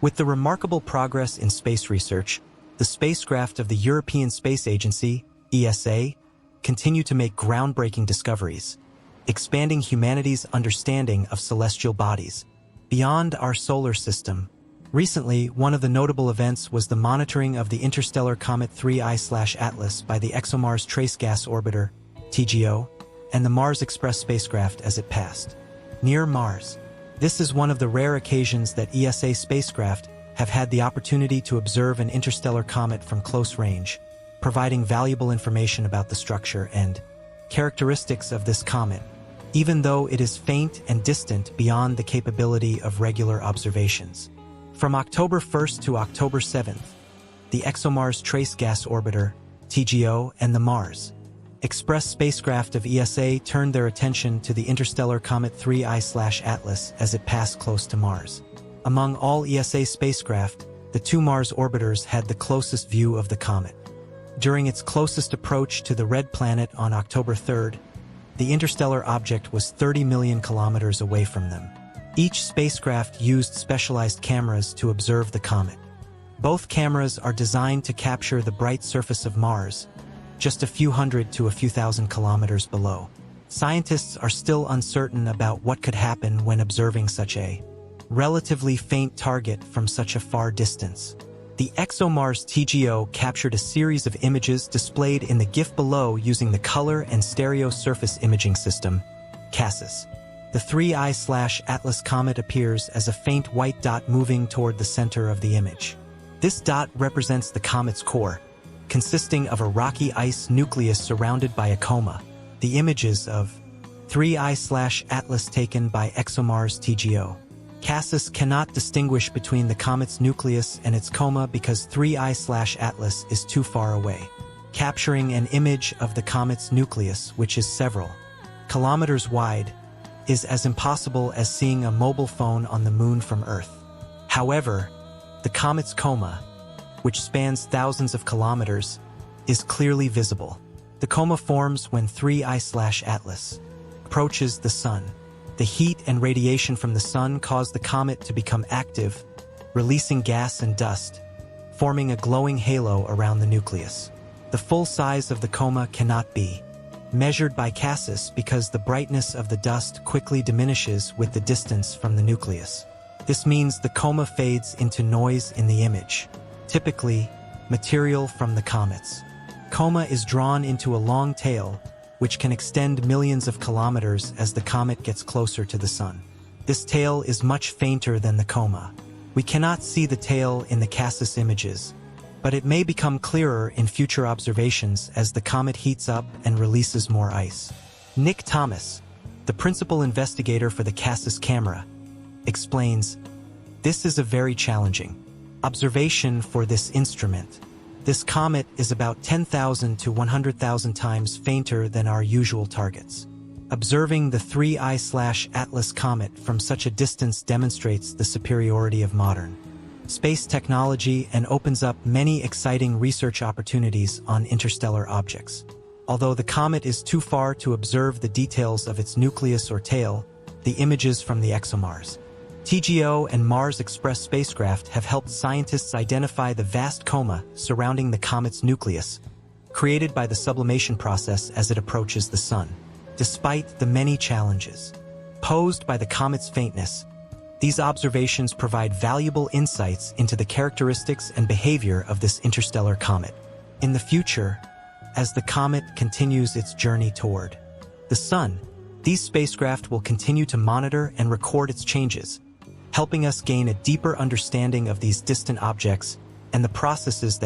With the remarkable progress in space research, the spacecraft of the European Space Agency, ESA, continue to make groundbreaking discoveries, expanding humanity's understanding of celestial bodies beyond our solar system. Recently, one of the notable events was the monitoring of the interstellar comet 3I/Atlas by the ExoMars Trace Gas Orbiter, TGO, and the Mars Express spacecraft as it passed near Mars. This is one of the rare occasions that ESA spacecraft have had the opportunity to observe an interstellar comet from close range, providing valuable information about the structure and characteristics of this comet, even though it is faint and distant beyond the capability of regular observations. From October 1st to October 7th, the ExoMars Trace Gas Orbiter, TGO, and the Mars Express spacecraft of ESA turned their attention to the interstellar comet 3I/Atlas as it passed close to Mars. Among all ESA spacecraft, the two Mars orbiters had the closest view of the comet. During its closest approach to the red planet on October 3rd, the interstellar object was 30 million kilometers away from them. Each spacecraft used specialized cameras to observe the comet. Both cameras are designed to capture the bright surface of Mars, just a few hundred to a few thousand kilometers below. Scientists are still uncertain about what could happen when observing such a relatively faint target from such a far distance. The ExoMars TGO captured a series of images displayed in the GIF below using the Color and Stereo Surface Imaging System, CASIS. The 3I/Atlas comet appears as a faint white dot moving toward the center of the image. This dot represents the comet's core, consisting of a rocky ice nucleus surrounded by a coma. The images of 3I/Atlas taken by ExoMars TGO. CASIS cannot distinguish between the comet's nucleus and its coma because 3I/Atlas is too far away. Capturing an image of the comet's nucleus, which is several kilometers wide, is as impossible as seeing a mobile phone on the moon from Earth. However, the comet's coma, which spans thousands of kilometers, is clearly visible. The coma forms when 3I/Atlas approaches the Sun. The heat and radiation from the Sun cause the comet to become active, releasing gas and dust, forming a glowing halo around the nucleus. The full size of the coma cannot be measured by CASIS because the brightness of the dust quickly diminishes with the distance from the nucleus. This means the coma fades into noise in the image, typically material from the comets. Coma is drawn into a long tail, which can extend millions of kilometers as the comet gets closer to the Sun. This tail is much fainter than the coma. We cannot see the tail in the CASIS images, but it may become clearer in future observations as the comet heats up and releases more ice. Nick Thomas, the principal investigator for the CASIS camera, explains, "This is a very challenging observation for this instrument. This comet is about 10,000 to 100,000 times fainter than our usual targets. Observing the 3I/Atlas comet from such a distance demonstrates the superiority of modern space technology and opens up many exciting research opportunities on interstellar objects. Although the comet is too far to observe the details of its nucleus or tail, the images from the ExoMars TGO and Mars Express spacecraft have helped scientists identify the vast coma surrounding the comet's nucleus, created by the sublimation process as it approaches the Sun. Despite the many challenges posed by the comet's faintness, these observations provide valuable insights into the characteristics and behavior of this interstellar comet. In the future, as the comet continues its journey toward the Sun, these spacecraft will continue to monitor and record its changes, helping us gain a deeper understanding of these distant objects and the processes that